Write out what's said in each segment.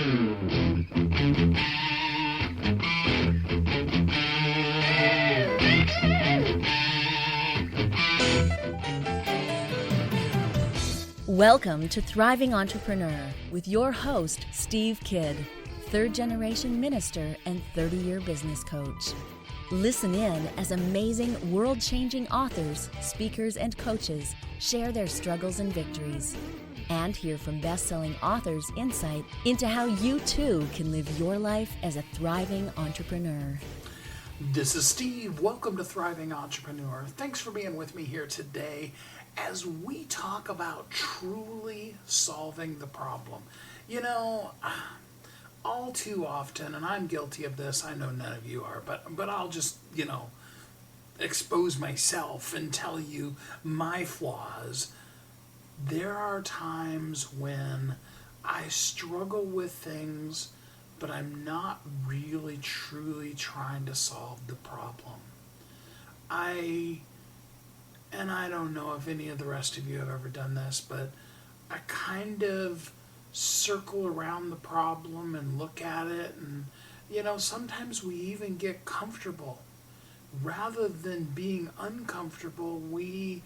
Welcome to Thriving Entrepreneur with your host, Steve Kidd, third-generation minister and 30-year business coach. Listen in as amazing, world-changing authors, speakers, and coaches share their struggles and victories. And hear from best-selling authors' insight into how you too can live your life as a thriving entrepreneur. This is Steve. Welcome to Thriving Entrepreneur. Thanks for being with me here today as we talk about truly solving the problem. You know, all too often, and I'm guilty of this, I know none of you are, but I'll just, expose myself and tell you my flaws. There are times when I struggle with things, but I'm not really truly trying to solve the problem. And I don't know if any of the rest of you have ever done this, but I kind of circle around the problem and look at it, and sometimes we even get comfortable. Rather than being uncomfortable, we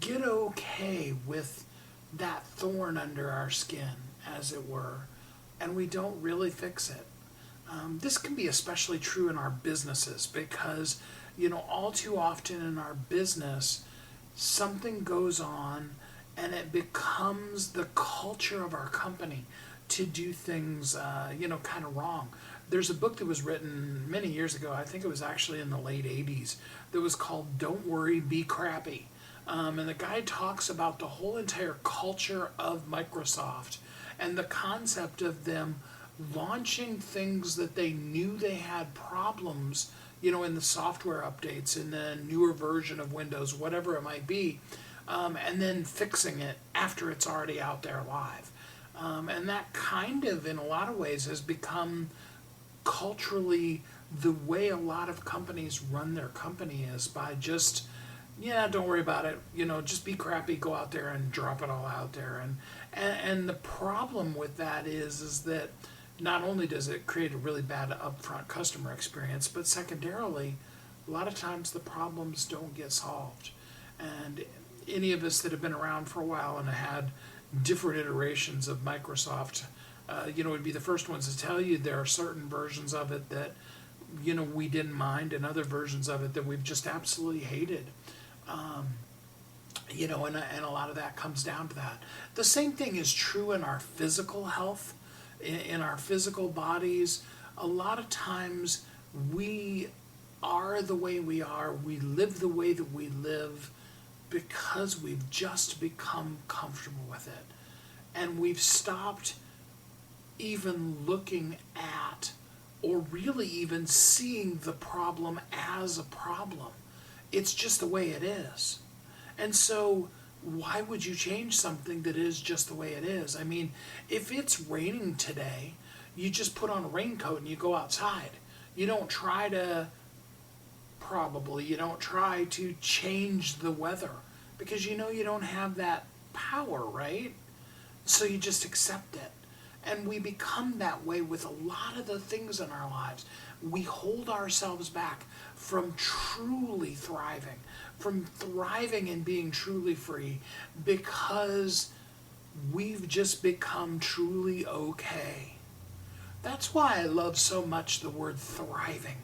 get okay with that thorn under our skin, as it were, and we don't really fix it. This can be especially true in our businesses because, all too often in our business, something goes on and it becomes the culture of our company to do things, kind of wrong. There's a book that was written many years ago, I think it was actually in the late 80s, that was called Don't Worry, Be Crappy. And the guy talks about the whole entire culture of Microsoft and the concept of them launching things that they knew they had problems, in the software updates, in the newer version of Windows, whatever it might be, and then fixing it after it's already out there live. And that kind of, in a lot of ways, has become culturally the way a lot of companies run their company is by just, don't worry about it, just be crappy, go out there and drop it all out there. And the problem with that is that not only does it create a really bad upfront customer experience, but secondarily, a lot of times the problems don't get solved. And any of us that have been around for a while and had different iterations of Microsoft, would be the first ones to tell you there are certain versions of it that, we didn't mind, and other versions of it that we've just absolutely hated. And a lot of that comes down to that. The same thing is true in our physical health, in our physical bodies. A lot of times we are the way we are, we live the way that we live because we've just become comfortable with it. And we've stopped even looking at or really even seeing the problem as a problem. It's just the way it is. And so why would you change something that is just the way it is? I mean, if it's raining today, you just put on a raincoat and you go outside. You don't try to change the weather because you don't have that power, right? So you just accept it. And we become that way with a lot of the things in our lives. We hold ourselves back from truly thriving, from thriving and being truly free, because we've just become truly okay. That's why I love so much the word thriving,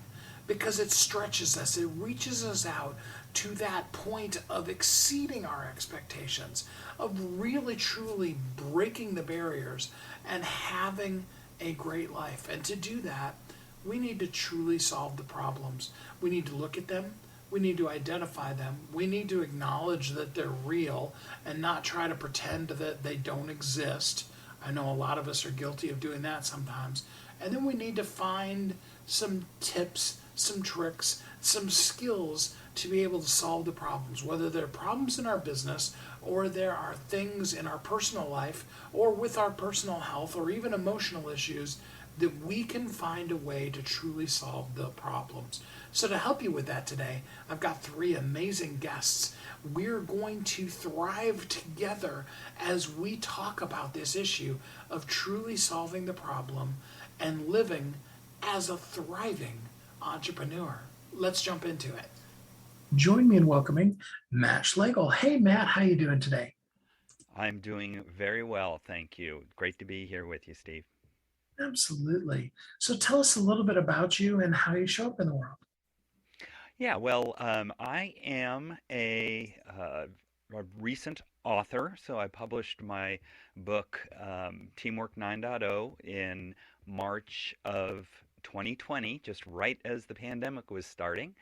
because it stretches us, it reaches us out to that point of exceeding our expectations, of really truly breaking the barriers and having a great life. And to do that, we need to truly solve the problems. We need to look at them. We need to identify them. We need to acknowledge that they're real and not try to pretend that they don't exist. I know a lot of us are guilty of doing that sometimes. And then we need to find some tips, some tricks, some skills to be able to solve the problems, whether they're problems in our business or there are things in our personal life or with our personal health or even emotional issues that we can find a way to truly solve the problems. So, to help you with that today, I've got three amazing guests. We're going to thrive together as we talk about this issue of truly solving the problem and living as a thriving entrepreneur. Let's jump into it. Join me in welcoming Matt Schlegel. Hey, Matt, how you doing today? I'm doing very well, thank you. Great to be here with you, Steve. Absolutely. So tell us a little bit about you and how you show up in the world. Yeah, well, I am a recent author, so I published my book, Teamwork 9.0, in March of 2020, just right as the pandemic was starting.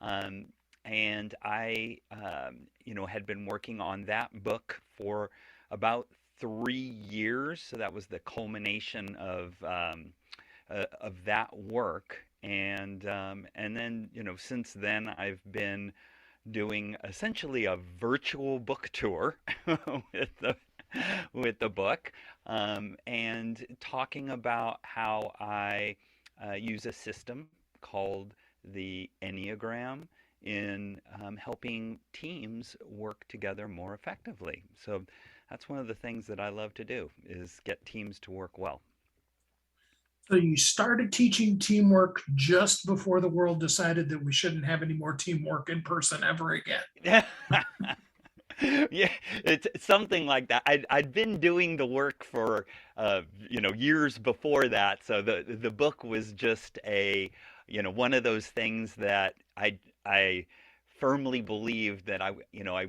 Um, and I had been working on that book for about 3 years. So that was the culmination of that work. And then since then I've been doing essentially a virtual book tour with the with the book, and talking about how I use a system called the Enneagram in helping teams work together more effectively. So that's one of the things that I love to do is get teams to work well. So you started teaching teamwork just before the world decided that we shouldn't have any more teamwork in person ever again. Yeah, it's something like that. I'd been doing the work for years before that, so the book was just a one of those things that I firmly believed that I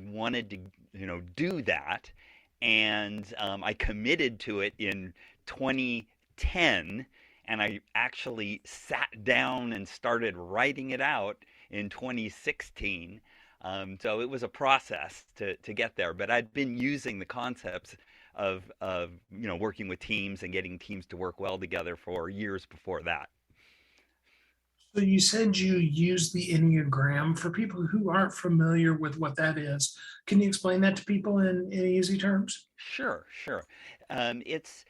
wanted to do that, and I committed to it in 2010, and I actually sat down and started writing it out in 2016. So it was a process to get there, but I'd been using the concepts of working with teams and getting teams to work well together for years before that. So you said you use the Enneagram. For people who aren't familiar with what that is, can you explain that to people in easy terms? Sure, sure. It's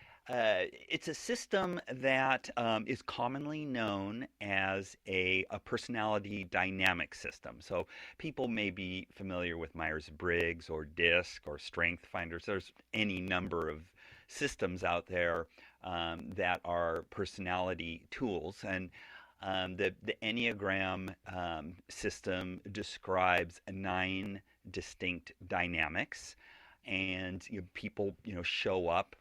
a system that is commonly known as a personality dynamic system. So people may be familiar with Myers-Briggs or DISC or Strength Finders. There's any number of systems out there that are personality tools, and the Enneagram system describes nine distinct dynamics, and people show up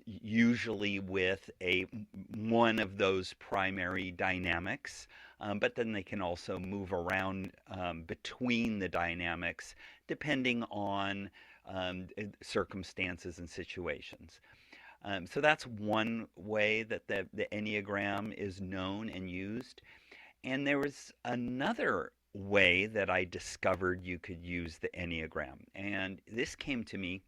usually with a one of those primary dynamics, but then they can also move around between the dynamics depending on circumstances and situations. So that's one way that the Enneagram is known and used. And there was another way that I discovered you could use the Enneagram. And this came to me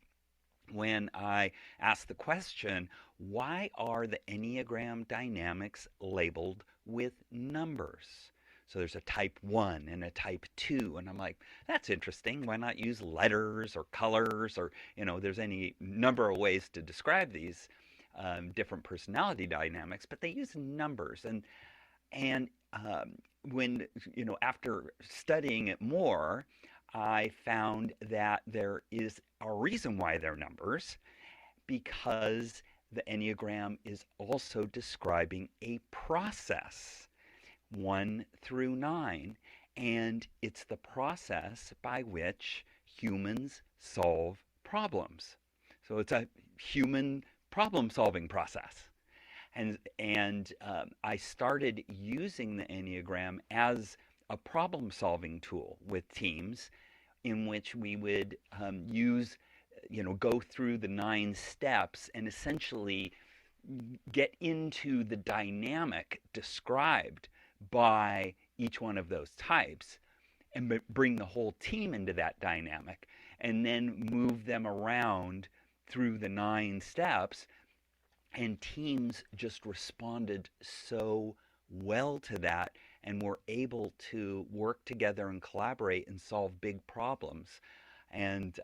when I asked the question, why are the Enneagram dynamics labeled with numbers? So there's a type 1 and a type 2. And I'm like, that's interesting. Why not use letters or colors, or, there's any number of ways to describe these different personality dynamics, but they use numbers. And when, after studying it more, I found that there is a reason why they're numbers, because the Enneagram is also describing a process, 1 through 9, and it's the process by which humans solve problems. So it's a human problem solving process. And I started using the Enneagram as a problem solving tool with teams, in which we would go through the 9 steps and essentially get into the dynamic described by each one of those types, and bring the whole team into that dynamic, and then move them around through the 9 steps. And teams just responded so well to that, and were able to work together and collaborate and solve big problems. And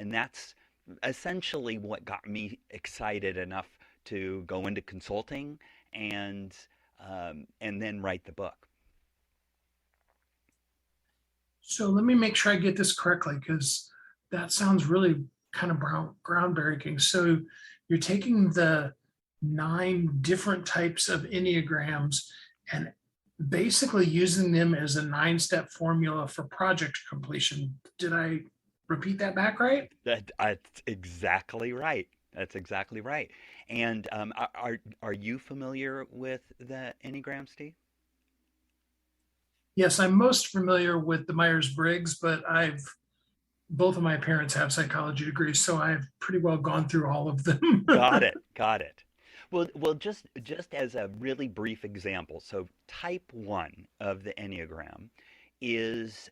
that's essentially what got me excited enough to go into consulting and and then write the book. So let me make sure I get this correctly, because that sounds really kind of groundbreaking. So you're taking the 9 different types of Enneagrams and basically using them as a 9-step formula for project completion. Did I repeat that back right? That's exactly right. That's exactly right. And are you familiar with the Enneagram, Steve? Yes, I'm most familiar with the Myers-Briggs, but both of my parents have psychology degrees, so I've pretty well gone through all of them. Got it. Got it. Well, just as a really brief example, so type 1 of the Enneagram is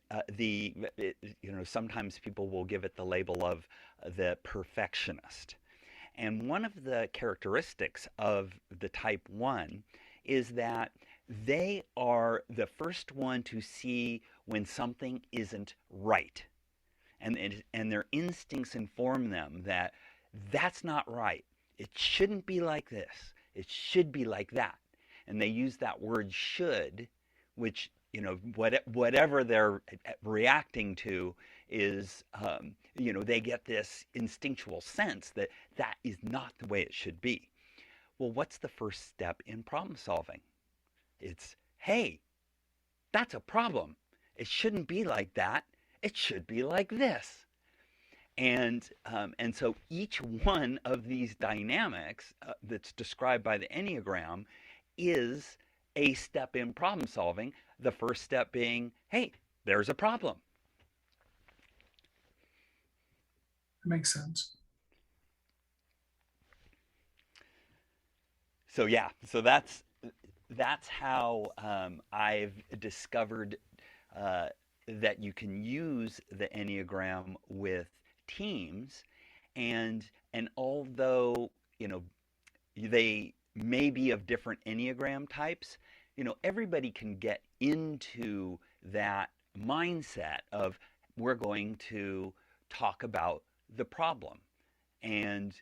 sometimes people will give it the label of the perfectionist. And one of the characteristics of the type 1 is that they are the first one to see when something isn't right. And their instincts inform them that that's not right. It shouldn't be like this. It should be like that. And they use that word should, which, whatever they're reacting to is, they get this instinctual sense that that is not the way it should be. Well, what's the first step in problem solving? It's, hey, that's a problem. It shouldn't be like that. It should be like this. And so each one of these dynamics that's described by the Enneagram is a step in problem solving. The first step being, hey, there's a problem. That makes sense. So yeah, so that's how I've discovered that you can use the Enneagram with teams, and although they may be of different Enneagram types, everybody can get into that mindset of we're going to talk about the problem and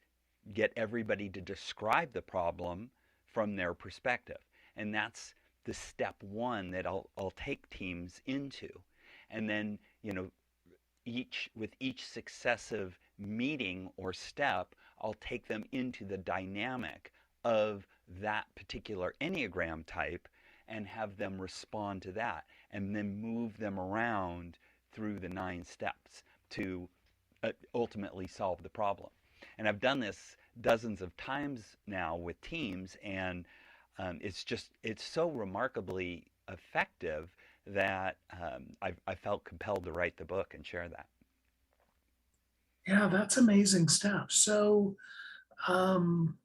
get everybody to describe the problem from their perspective. And that's the step 1 that I'll take teams into. And then, with each successive meeting or step, I'll take them into the dynamic of that particular Enneagram type and have them respond to that, and then move them around through the 9 steps to ultimately solve the problem. And I've done this dozens of times now with teams, and it's so remarkably effective that I felt compelled to write the book and share that. Yeah, that's amazing stuff. So, um,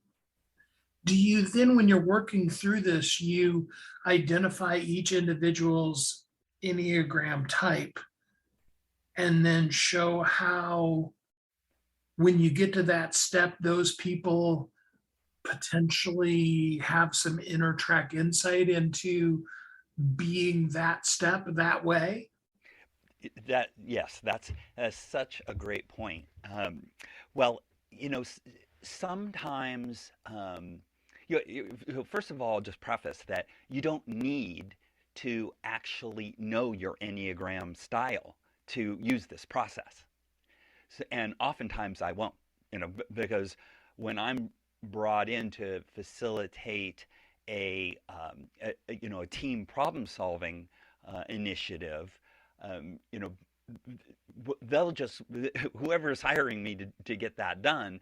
do you then, when you're working through this, you identify each individual's Enneagram type and then show how, when you get to that step, those people potentially have some inner track insight into being that step that way? Yes, that's such a great point. Well, sometimes first of all, I'll just preface that you don't need to actually know your Enneagram style to use this process. So, and oftentimes I won't, because when I'm brought in to facilitate a team problem solving initiative, you know, they'll just, whoever's hiring me to get that done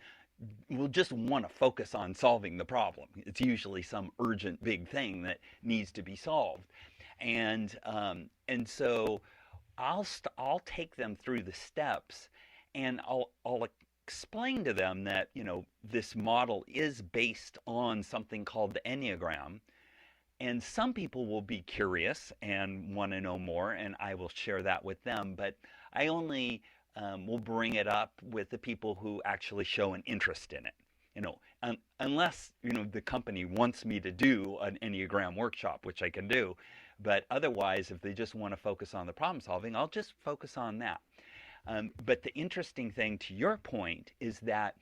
will just want to focus on solving the problem. It's usually some urgent big thing that needs to be solved, and so I'll take them through the steps, and I'll explain to them that this model is based on something called the Enneagram. And some people will be curious and want to know more, and I will share that with them. But I only will bring it up with the people who actually show an interest in it. Unless the company wants me to do an Enneagram workshop, which I can do. But otherwise, if they just want to focus on the problem solving, I'll just focus on that. But the interesting thing to your point is that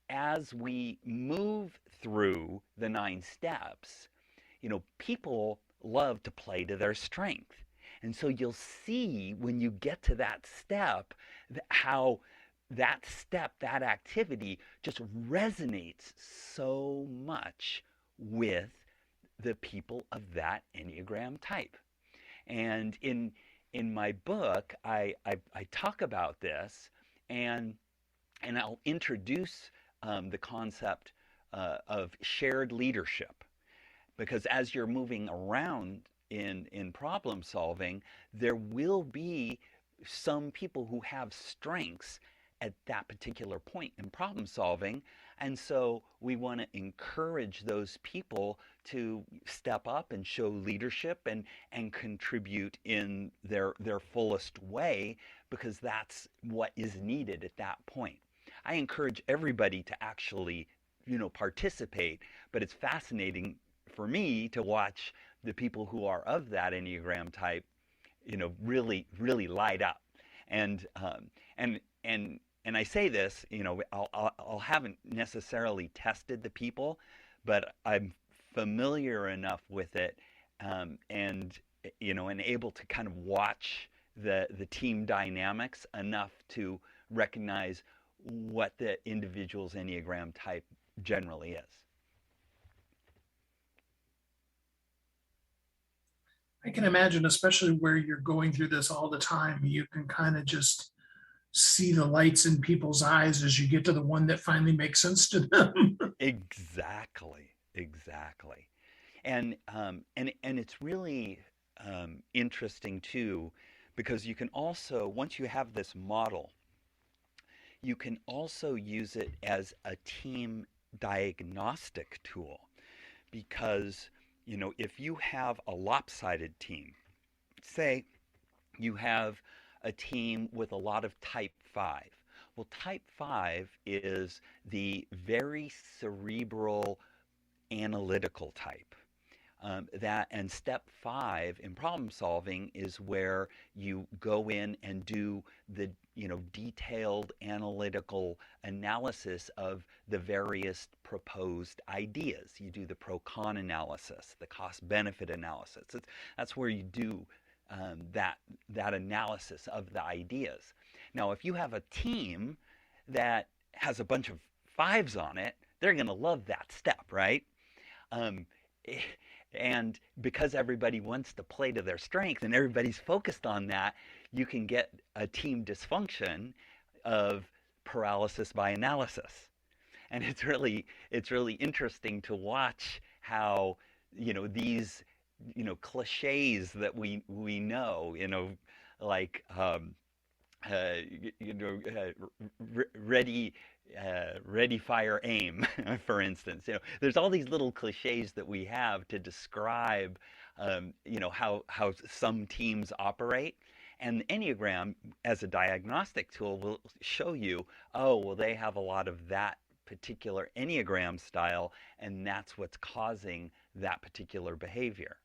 as we move through the 9 steps, people love to play to their strength. And so you'll see when you get to that step how that step, that activity just resonates so much with the people of that Enneagram type. And in my book, I talk about this, and I'll introduce the concept of shared leadership, because as you're moving around in problem solving, there will be some people who have strengths at that particular point in problem solving. And so we want to encourage those people to step up and show leadership and contribute in their fullest way, because that's what is needed at that point. I encourage everybody to actually, participate, but it's fascinating for me to watch the people who are of that Enneagram type, really, really light up. And and and and I say this, I'll haven't necessarily tested the people, but I'm familiar enough with it, and and able to kind of watch the team dynamics enough to recognize what the individual's Enneagram type generally is. I can imagine, especially where you're going through this all the time, you can kind of just see the lights in people's eyes as you get to the one that finally makes sense to them. Exactly, exactly. And it's really interesting too, because you can also, once you have this model, you can also use it as a team diagnostic tool. Because if you have a lopsided team, say you have a team with a lot of type 5. Well, type 5 is the very cerebral, analytical type. And step 5 in problem solving is where you go in and do the detailed analytical analysis of the various proposed ideas. You do the pro-con analysis, the cost-benefit analysis. That's where you do that analysis of the ideas. Now, if you have a team that has a bunch of 5s on it, they're going to love that step, right? Um, and because everybody wants to play to their strength and everybody's focused on that, you can get a team dysfunction of paralysis by analysis. And it's really interesting to watch how these cliches that we know, like ready, ready, fire, aim, for instance. There's all these little cliches that we have to describe, how some teams operate. And the Enneagram, as a diagnostic tool, will show you, oh, well, they have a lot of that particular Enneagram style, and that's what's causing that particular behavior.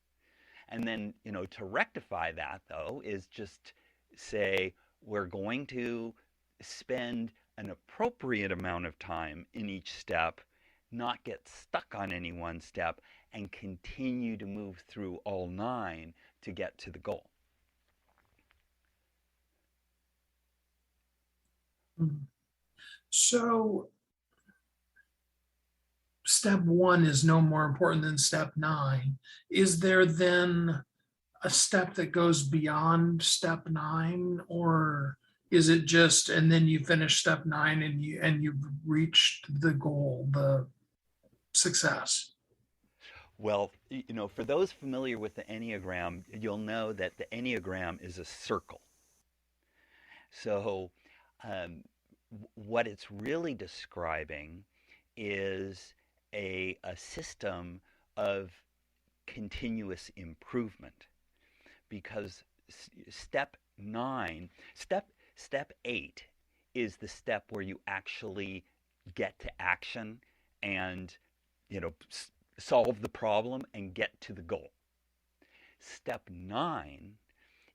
And then, to rectify that, though, is just say, we're going to spend an appropriate amount of time in each step, not get stuck on any one step, and continue to move through all 9 to get to the goal. So step 1 is no more important than step 9. Is there then a step that goes beyond step 9, or is it just, and then you finish step 9 and you've reached the goal, the success? Well, for those familiar with the Enneagram, you'll know that the Enneagram is a circle. So what it's really describing is a system of continuous improvement, because step 9, step 8 is the step where you actually get to action and solve the problem and get to the goal. Step 9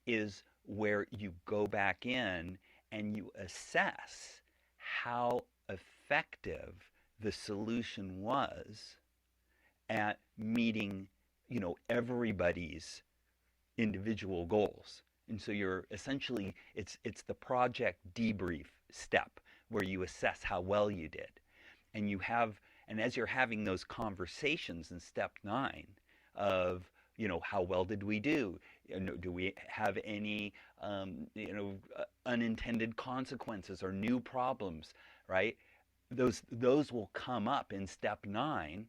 is where you go back in and you assess how effective the solution was at meeting, everybody's individual goals. And so you're essentially, it's the project debrief step where you assess how well you did. And as you're having those conversations in step 9 of, how well did we do? Do we have any, unintended consequences or new problems, right? Those will come up in step 9,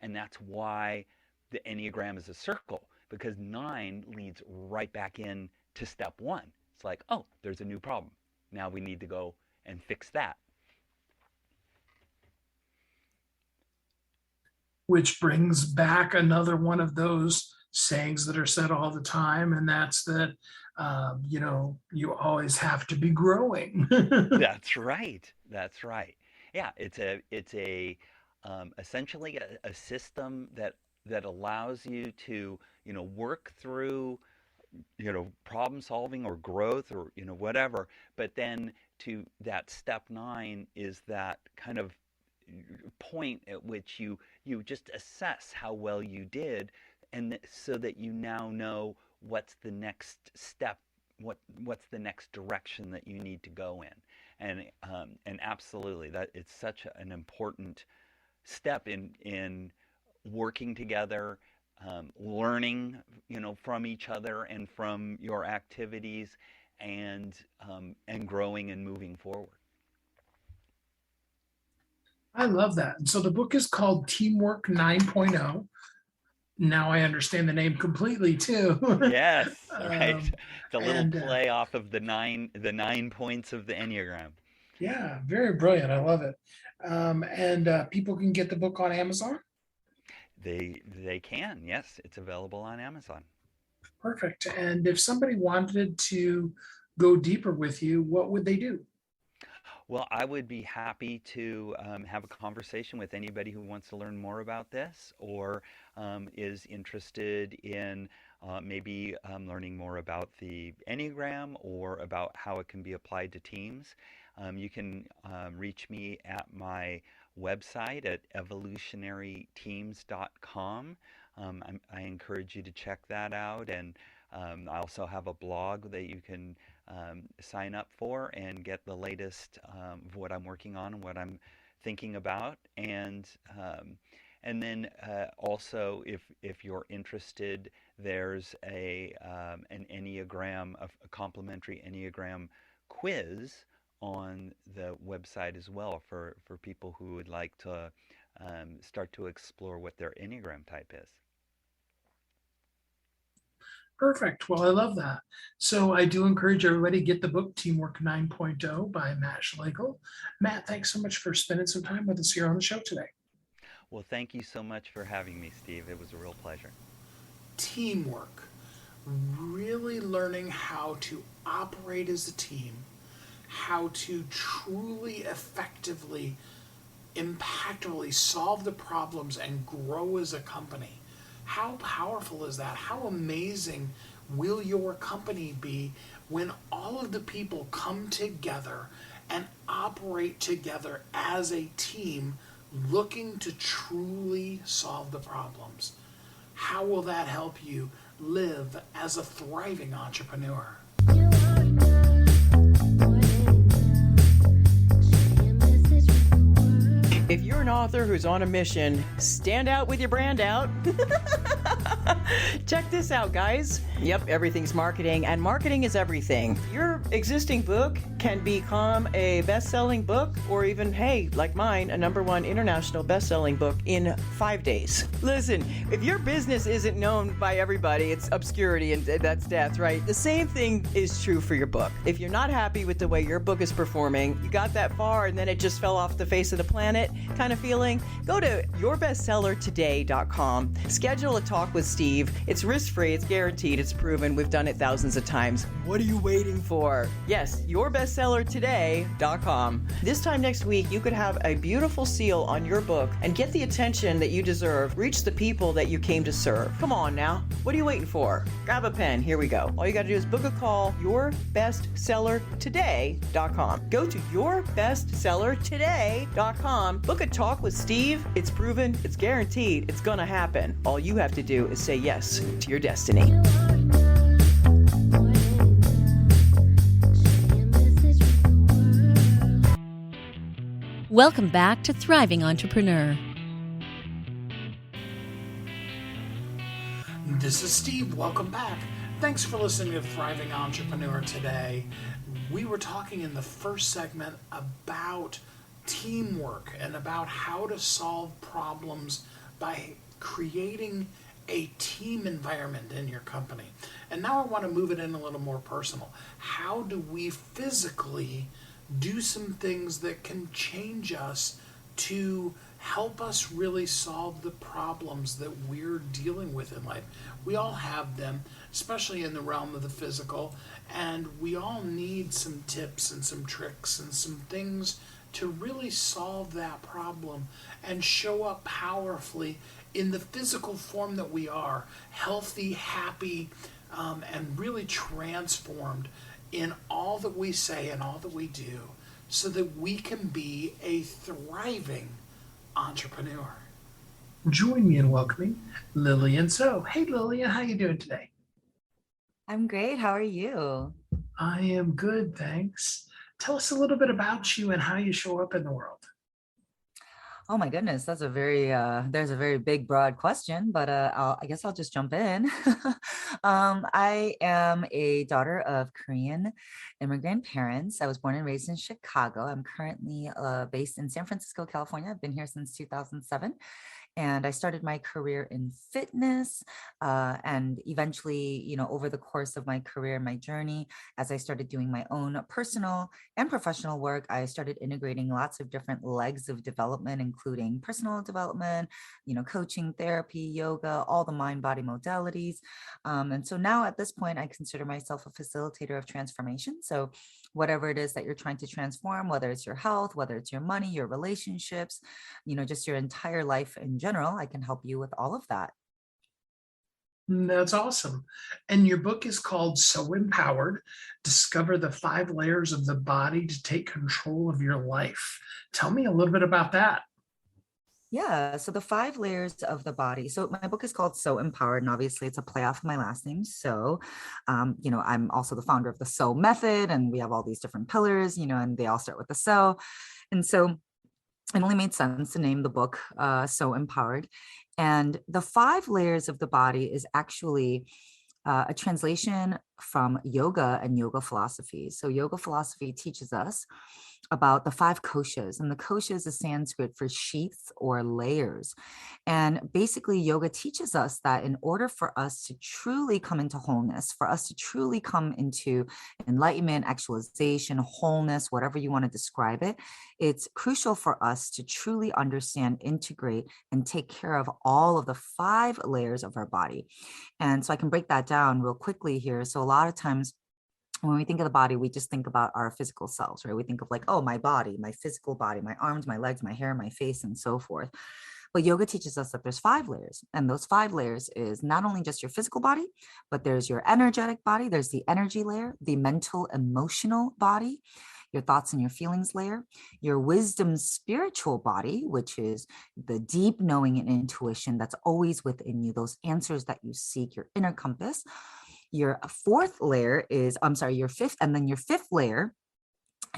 and that's why the Enneagram is a circle, because 9 leads right back in to step 1. It's like, oh, there's a new problem. Now we need to go and fix that. Which brings back another one of those sayings that are said all the time, and that's that, you always have to be growing. That's right. That's right. Yeah, it's essentially a system that allows you to, work through, problem solving or growth or, whatever. But then to that step 9 is that kind of point at which you just assess how well you did, and so that you now know what's the next step, what's the next direction that you need to go in. And absolutely, that it's such an important step in working together, learning, from each other and from your activities, and growing and moving forward. I love that. And so the book is called Teamwork 9.0. Now I understand the name completely too. Yes, right. It's a little play off of the nine points of the Enneagram. Yeah, very brilliant. I love it. And people can get the book on Amazon? They can, yes. It's available on Amazon. Perfect. And if somebody wanted to go deeper with you, what would they do? Well, I would be happy to have a conversation with anybody who wants to learn more about this, or is interested in maybe learning more about the Enneagram or about how it can be applied to teams. You can reach me at my website at evolutionaryteams.com. I encourage you to check that out, and I also have a blog that you can sign up for and get the latest of what I'm working on and what I'm thinking about. And then also, if you're interested, there's an Enneagram, a complimentary Enneagram quiz on the website as well for people who would like to start to explore what their Enneagram type is. Perfect. Well, I love that. So I do encourage everybody to get the book Teamwork 9.0 by Matt Schlegel. Matt, thanks so much for spending some time with us here on the show today. Well, thank you so much for having me, Steve. It was a real pleasure. Teamwork. Really learning how to operate as a team, how to truly effectively, impactfully solve the problems and grow as a company. How powerful is that? How amazing will your company be when all of the people come together and operate together as a team, looking to truly solve the problems? How will that help you live as a thriving entrepreneur? If you're an author who's on a mission, stand out with your brand out. Check this out, guys. Yep, everything's marketing, and marketing is everything. Your existing book can become a best-selling book, or even, hey, like mine, a #1 international best-selling book in 5 days. Listen, if your business isn't known by everybody, it's obscurity, and that's death, right? The same thing is true for your book. If you're not happy with the way your book is performing, you got that far and then it just fell off the face of the planet, kind of feeling? Go to yourbestsellertoday.com. Schedule a talk with Steve. It's risk-free, it's guaranteed, it's proven. We've done it thousands of times. What are you waiting for? Yes, yourbestsellertoday.com. This time next week, you could have a beautiful seal on your book and get the attention that you deserve. Reach the people that you came to serve. Come on now. What are you waiting for? Grab a pen. Here we go. All you got to do is book a call, yourbestsellertoday.com. Go to yourbestsellertoday.com. Book a talk with Steve. It's proven, it's guaranteed, it's going to happen. All you have to do is say yes to your destiny. Welcome back to Thriving Entrepreneur. This is Steve. Welcome back. Thanks for listening to Thriving Entrepreneur today. We were talking in the first segment about teamwork and about how to solve problems by creating a team environment in your company. And now I want to move it in a little more personal. How do we physically do some things that can change us to help us really solve the problems that we're dealing with in life? We all have them, especially in the realm of the physical, and we all need some tips and some tricks and some things to really solve that problem and show up powerfully in the physical form that we are, healthy, happy, and really transformed in all that we say and all that we do, so that we can be a thriving entrepreneur. Join me in welcoming Lillian. So, hey Lillian, how you doing today? I'm great. How are you? I am good, thanks. Tell us a little bit about you and how you show up in the world. Oh my goodness, that's there's a very big, broad question, but I guess I'll just jump in. I am a daughter of Korean immigrant parents. I was born and raised in Chicago. I'm currently based in San Francisco, California. I've been here since 2007. And I started my career in fitness, and eventually, over the course of my career, my journey, as I started doing my own personal and professional work, I started integrating lots of different legs of development, including personal development, coaching, therapy, yoga, all the mind-body modalities. And so now at this point, I consider myself a facilitator of transformation. So whatever it is that you're trying to transform, whether it's your health, whether it's your money, your relationships, just your entire life in general, I can help you with all of that. That's awesome. And your book is called So Empowered: Discover the 5 Layers of the Body to Take Control of Your Life. Tell me a little bit about that. Yeah. So the 5 layers of the body. So my book is called So Empowered, and obviously it's a play off of my last name. So, I'm also the founder of the So Method, and we have all these different pillars, and they all start with the So. And so it only made sense to name the book So Empowered. And the 5 layers of the body is actually a translation from yoga and yoga philosophy. So yoga philosophy teaches us about the 5 koshas, and the koshas is Sanskrit for sheaths or layers. And basically yoga teaches us that in order for us to truly come into wholeness, for us to truly come into enlightenment, actualization, wholeness, whatever you want to describe it, it's crucial for us to truly understand, integrate, and take care of all of the 5 layers of our body. And so I can break that down real quickly here. So a lot of times when we think of the body, we just think about our physical selves, right? We think of like, oh, my body, my physical body, my arms, my legs, my hair, my face, and so forth. But yoga teaches us that there's 5 layers. And those 5 layers is not only just your physical body, but there's your energetic body. There's the energy layer, the mental, emotional body, your thoughts and your feelings layer, your wisdom spiritual body, which is the deep knowing and intuition that's always within you, those answers that you seek, your inner compass. Your 4th layer is, your 5th, and then your 5th layer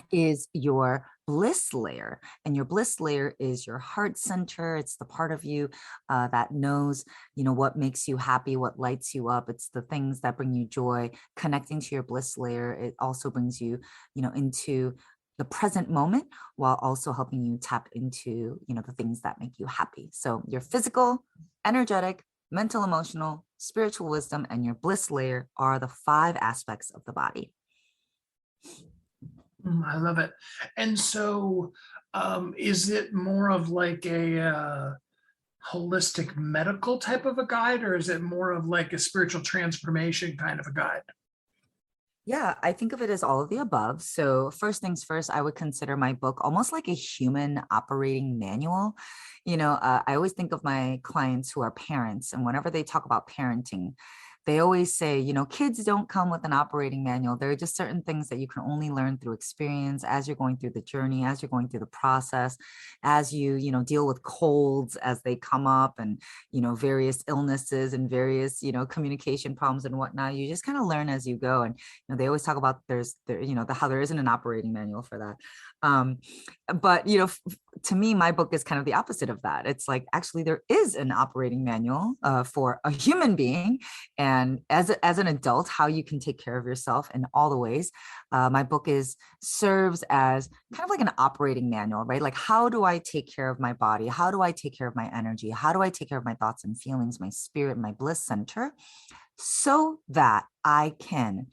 is your bliss layer. And your bliss layer is your heart center. It's the part of you that knows, what makes you happy, what lights you up. It's the things that bring you joy. Connecting to your bliss layer, it also brings you, into the present moment, while also helping you tap into, the things that make you happy. So your physical, energetic, mental, emotional, spiritual wisdom, and your bliss layer are the 5 aspects of the body. I love it. And so Is it more of like a holistic medical type of a guide, or is it more of like a spiritual transformation kind of a guide? Yeah, I think of it as all of the above. So, first things first, I would consider my book almost like a human operating manual. I always think of my clients who are parents, and whenever they talk about parenting, they always say, kids don't come with an operating manual. There are just certain things that you can only learn through experience as you're going through the journey, as you're going through the process, as deal with colds as they come up, and various illnesses and various communication problems and whatnot. You just kind of learn as you go. And they always talk about how there isn't an operating manual for that. But to me, my book is kind of the opposite of that. It's like, actually, there is an operating manual for a human being, and as an adult, how you can take care of yourself in all the ways. My book serves as kind of like an operating manual, right? Like, how do I take care of my body? How do I take care of my energy? How do I take care of my thoughts and feelings, my spirit, my bliss center, so that I can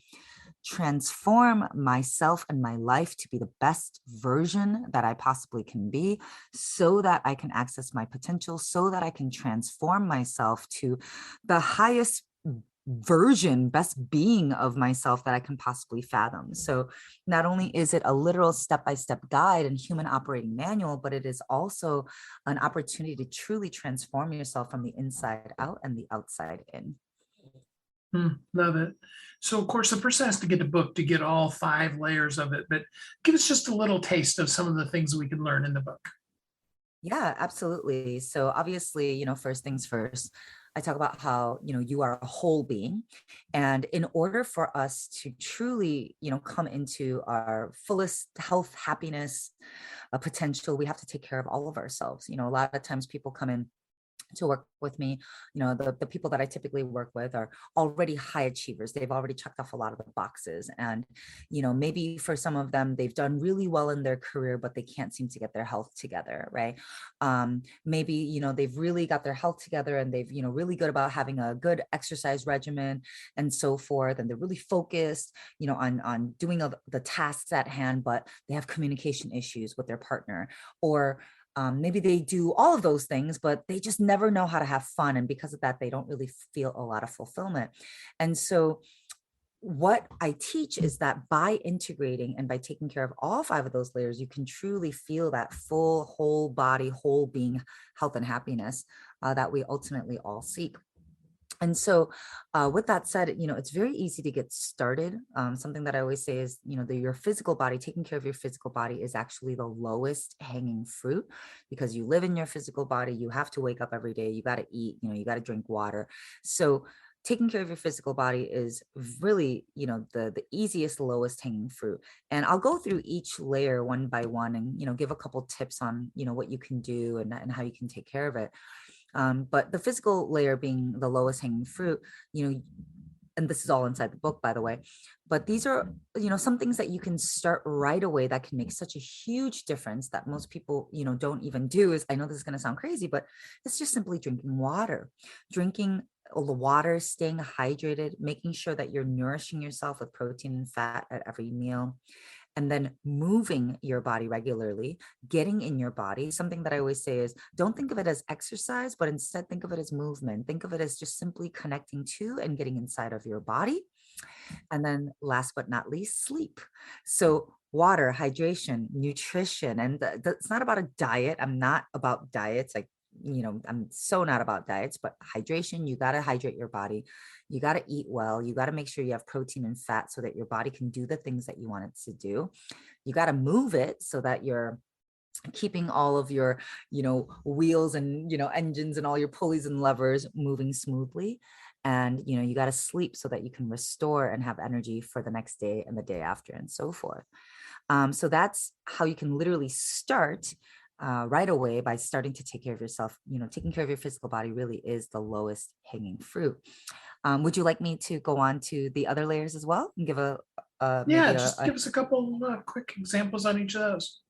transform myself and my life to be the best version that I possibly can be, so that I can access my potential, so that I can transform myself to the highest version, best being of myself that I can possibly fathom. So not only is it a literal step-by-step guide and human operating manual, but it is also an opportunity to truly transform yourself from the inside out and the outside in. Love it. So, of course, the person has to get the book to get all 5 layers of it, but give us just a little taste of some of the things we can learn in the book. Yeah, absolutely. So obviously, first things first, I talk about how, you are a whole being. And in order for us to truly, come into our fullest health, happiness, potential, we have to take care of all of ourselves. A lot of times people come in to work with me, the people that I typically work with are already high achievers. They've already checked off a lot of the boxes. And, maybe for some of them, they've done really well in their career, but they can't seem to get their health together, right? Maybe, they've really got their health together, and they've, really good about having a good exercise regimen and so forth. And they're really focused, on doing the tasks at hand, but they have communication issues with their partner. Or maybe they do all of those things, but they just never know how to have fun. And because of that, they don't really feel a lot of fulfillment. And so what I teach is that by integrating and by taking care of all 5 of those layers, you can truly feel that full, whole body, whole being health and happiness that we ultimately all seek. And so with that said, it's very easy to get started. Something that I always say is, your physical body, taking care of your physical body is actually the lowest hanging fruit, because you live in your physical body. You have to wake up every day. You got to eat, you got to drink water. So taking care of your physical body is really, the easiest, lowest hanging fruit. And I'll go through each layer one by one and, give a couple tips on, what you can do and how you can take care of it. But the physical layer being the lowest hanging fruit, and this is all inside the book, by the way, but these are, some things that you can start right away that can make such a huge difference that most people, don't even do. Is, I know this is going to sound crazy, but it's just simply drinking water, drinking all the water, staying hydrated, making sure that you're nourishing yourself with protein and fat at every meal. And then moving your body regularly, getting in your body. Something that I always say is, don't think of it as exercise, but instead think of it as movement. Think of it as just simply connecting to and getting inside of your body. And then last but not least, sleep. So water, hydration, nutrition. And it's not about a diet. I'm not about diets. I'm so not about diets, but hydration. You got to hydrate your body. You got to eat well. You got to make sure you have protein and fat so that your body can do the things that you want it to do. You got to move it so that you're keeping all of your, wheels and, engines and all your pulleys and levers moving smoothly. And, you got to sleep so that you can restore and have energy for the next day and the day after and so forth. So that's how you can literally start right away by starting to take care of yourself. Taking care of your physical body really is the lowest hanging fruit. Would you like me to go on to the other layers as well and give give us a couple quick examples on each of those?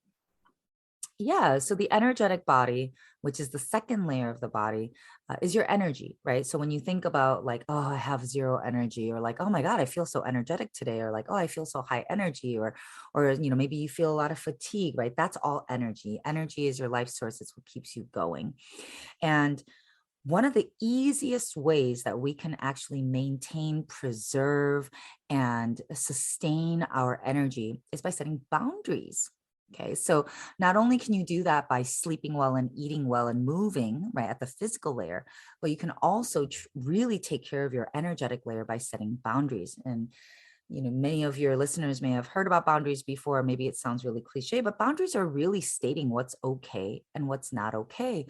Yeah. So the energetic body, which is the second layer of the body, is your energy, right? So when you think about like, oh, I have zero energy, or like, oh my God, I feel so energetic today, or like, oh, I feel so high energy, or maybe you feel a lot of fatigue, right? That's all energy. Energy is your life source. It's what keeps you going. And one of the easiest ways that we can actually maintain, preserve, and sustain our energy is by setting boundaries. Okay, so not only can you do that by sleeping well and eating well and moving right at the physical layer, but you can also really take care of your energetic layer by setting boundaries. And many of your listeners may have heard about boundaries before. Maybe it sounds really cliche, but boundaries are really stating what's okay and what's not okay.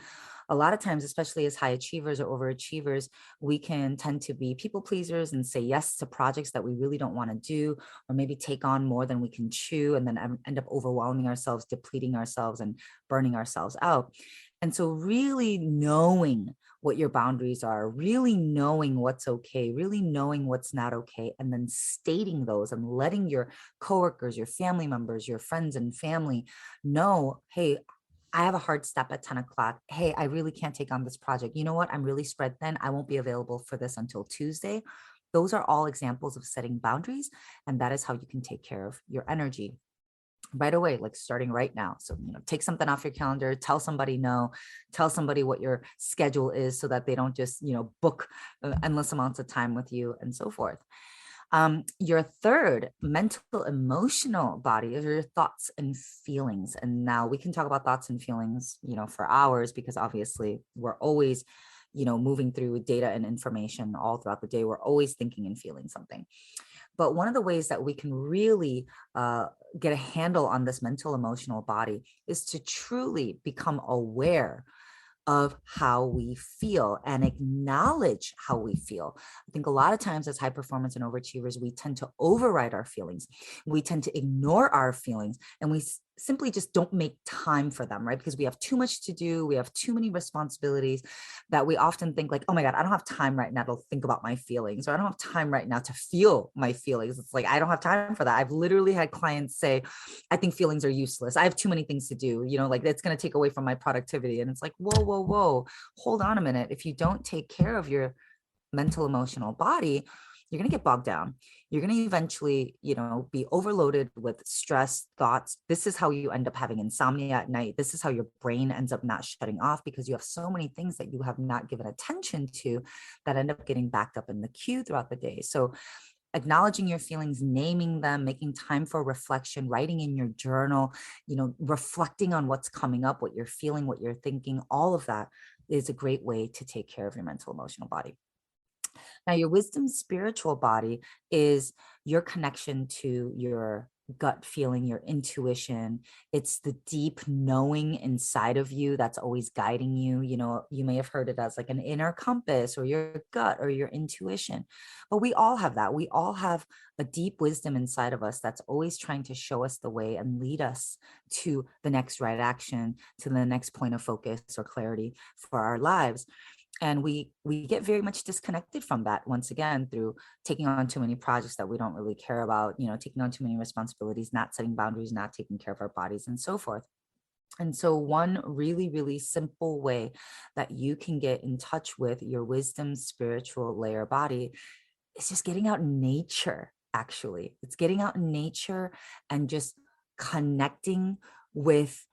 A lot of times, especially as high achievers or overachievers, we can tend to be people pleasers and say yes to projects that we really don't want to do, or maybe take on more than we can chew, and then end up overwhelming ourselves, depleting ourselves, and burning ourselves out. And so really knowing what your boundaries are, really knowing what's okay, really knowing what's not okay, and then stating those and letting your coworkers, your family members, your friends and family know, hey, I have a hard stop at 10 o'clock. Hey, I really can't take on this project. You know what? I'm really spread thin. I won't be available for this until Tuesday. Those are all examples of setting boundaries. And that is how you can take care of your energy right away, like starting right now. So, take something off your calendar, tell somebody no, tell somebody what your schedule is so that they don't just, book endless amounts of time with you and so forth. Your third mental emotional body is your thoughts and feelings. And now we can talk about thoughts and feelings, for hours, because obviously we're always, moving through data and information all throughout the day. We're always thinking and feeling something. But one of the ways that we can really get a handle on this mental emotional body is to truly become aware of how we feel and acknowledge how we feel. I think a lot of times as high performance and overachievers, we tend to override our feelings. We tend to ignore our feelings, and we simply just don't make time for them, right? Because we have too much to do. We have too many responsibilities that we often think like, oh my God, I don't have time right now to think about my feelings, or I don't have time right now to feel my feelings. It's like, I don't have time for that. I've literally had clients say, I think feelings are useless. I have too many things to do, like it's going to take away from my productivity. And it's like, whoa, whoa, whoa, hold on a minute. If you don't take care of your mental, emotional body, you're going to get bogged down. You're going to eventually, be overloaded with stress, thoughts. This is how you end up having insomnia at night. This is how your brain ends up not shutting off, because you have so many things that you have not given attention to that end up getting backed up in the queue throughout the day. So acknowledging your feelings, naming them, making time for reflection, writing in your journal, reflecting on what's coming up, what you're feeling, what you're thinking, all of that is a great way to take care of your mental, emotional body. Now, your wisdom spiritual body is your connection to your gut feeling, your intuition. It's the deep knowing inside of you that's always guiding you. You may have heard it as like an inner compass, or your gut, or your intuition. But we all have that. We all have a deep wisdom inside of us that's always trying to show us the way and lead us to the next right action, to the next point of focus or clarity for our lives. And we get very much disconnected from that, once again, through taking on too many projects that we don't really care about, taking on too many responsibilities, not setting boundaries, not taking care of our bodies, and so forth. And so one really, really simple way that you can get in touch with your wisdom spiritual layer body is just getting out in nature. Actually, it's getting out in nature and just connecting with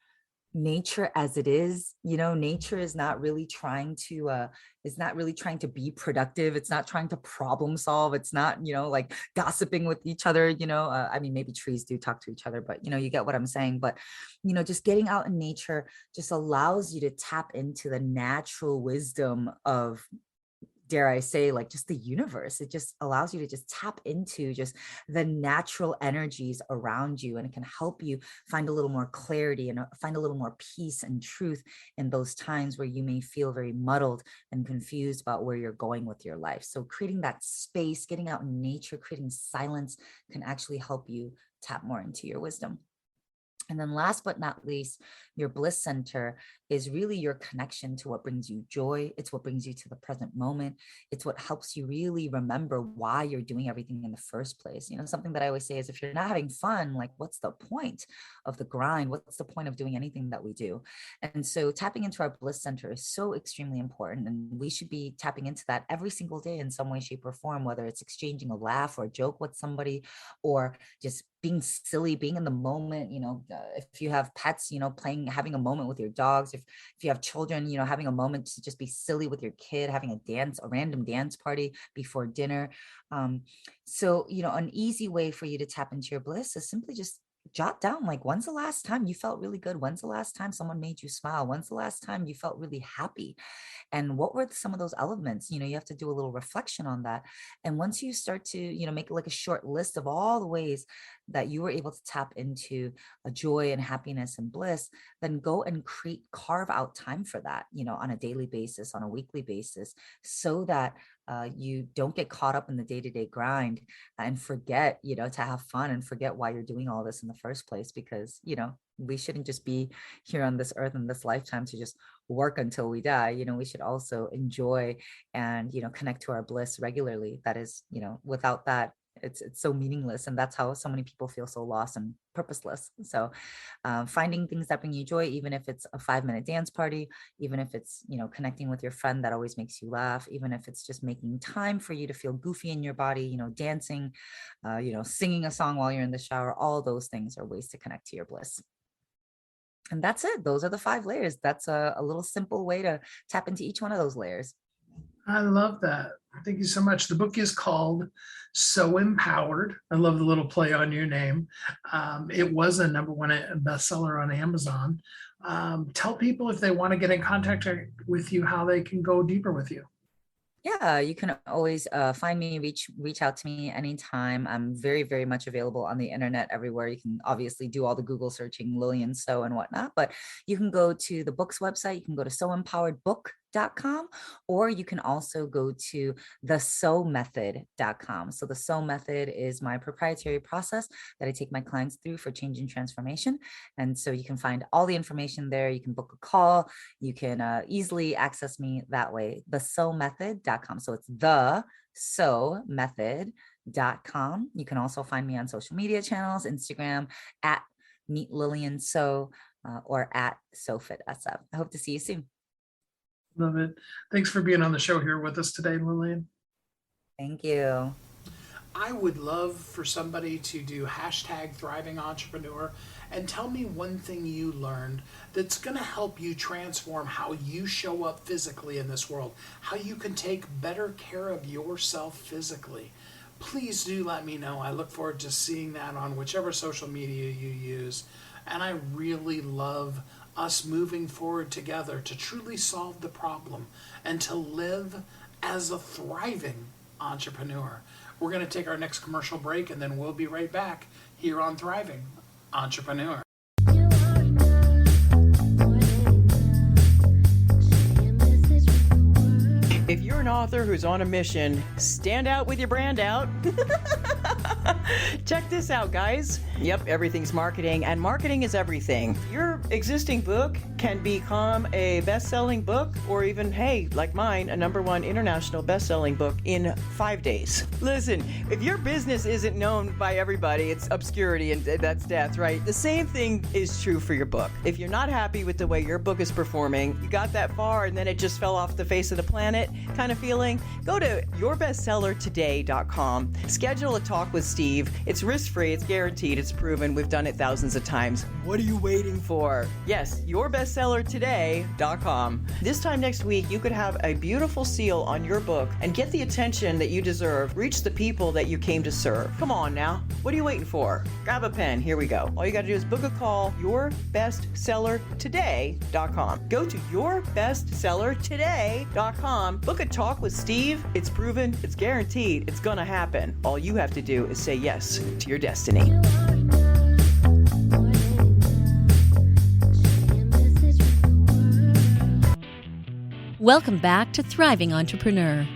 nature as it is. Nature is not really trying to be productive. It's not trying to problem solve. It's not like gossiping with each other. I mean, maybe trees do talk to each other, but you get what I'm saying. But just getting out in nature just allows you to tap into the natural wisdom of, dare I say, like just the universe. It just allows you to just tap into just the natural energies around you, and it can help you find a little more clarity and find a little more peace and truth in those times where you may feel very muddled and confused about where you're going with your life. So creating that space, getting out in nature, creating silence can actually help you tap more into your wisdom. And then last but not least, your bliss center is really your connection to what brings you joy. It's what brings you to the present moment. It's what helps you really remember why you're doing everything in the first place. Something that I always say is, if you're not having fun, like, what's the point of the grind? What's the point of doing anything that we do? And so tapping into our bliss center is so extremely important. And we should be tapping into that every single day in some way, shape, or form, whether it's exchanging a laugh or a joke with somebody, or just being silly, being in the moment. If you have pets, playing, having a moment with your dogs. If you have children, having a moment to just be silly with your kid, having a random dance party before dinner. So an easy way for you to tap into your bliss is simply just jot down, like, when's the last time you felt really good? When's the last time someone made you smile? When's the last time you felt really happy? And what were some of those elements? You have to do a little reflection on that. And once you start to, make like a short list of all the ways that you were able to tap into a joy and happiness and bliss, then go and carve out time for that, on a daily basis, on a weekly basis, so that you don't get caught up in the day-to-day grind and forget, to have fun, and forget why you're doing all this in the first place. Because, we shouldn't just be here on this earth in this lifetime to just work until we die. We should also enjoy and, connect to our bliss regularly. That is, without that, it's so meaningless. And that's how so many people feel so lost and purposeless. So finding things that bring you joy, even if it's a 5-minute dance party, even if it's, connecting with your friend that always makes you laugh, even if it's just making time for you to feel goofy in your body, dancing, singing a song while you're in the shower, all those things are ways to connect to your bliss. And that's it. Those are the 5 layers. That's a little simple way to tap into each one of those layers. I love that. Thank you so much. The book is called So Empowered. I love the little play on your name. It was a #1 bestseller on Amazon. Tell people, if they want to get in contact with you, how they can go deeper with you. Yeah, you can always find me, reach out to me anytime. I'm very, very much available on the internet everywhere. You can obviously do all the Google searching, Lillian So and whatnot, but you can go to the book's website. You can go to soempoweredbook.com, or you can also go to thesomethod.com. So the So Method is my proprietary process that I take my clients through for change and transformation. And so you can find all the information there. You can book a call. You can easily access me that way. Thesomethod.com. So it's thesomethod.com. You can also find me on social media channels, Instagram at Meet Lillian So, or at SoFitSF. I hope to see you soon. Love it. Thanks for being on the show here with us today, Lillian. Thank you. I would love for somebody to do #ThrivingEntrepreneur and tell me one thing you learned that's going to help you transform how you show up physically in this world, how you can take better care of yourself physically. Please do let me know. I look forward to seeing that on whichever social media you use. And I really love us moving forward together to truly solve the problem and to live as a thriving entrepreneur. We're going to take our next commercial break, and then we'll be right back here on Thriving Entrepreneur. If you're an author who's on a mission, stand out with your brand out. Check this out, guys. Yep, everything's marketing, and marketing is everything. Your existing book can become a best-selling book, or even, hey, like mine, a #1 international best-selling book in 5 days. Listen, if your business isn't known by everybody, it's obscurity, and that's death, right? The same thing is true for your book. If you're not happy with the way your book is performing, you got that far and then it just fell off the face of the planet kind of feeling, go to yourbestsellertoday.com. Schedule a talk with Steve. It's risk-free, it's guaranteed, it's proven. We've done it thousands of times. What are you waiting for? Yes, yourbestsellertoday.com. This time next week, you could have a beautiful seal on your book and get the attention that you deserve. Reach the people that you came to serve. Come on now. What are you waiting for? Grab a pen. Here we go. All you got to do is book a call. Yourbestsellertoday.com. Go to yourbestsellertoday.com. Book a talk with Steve. It's proven. It's guaranteed. It's going to happen. All you have to do is say yes to your destiny. Welcome back to Thriving Entrepreneur.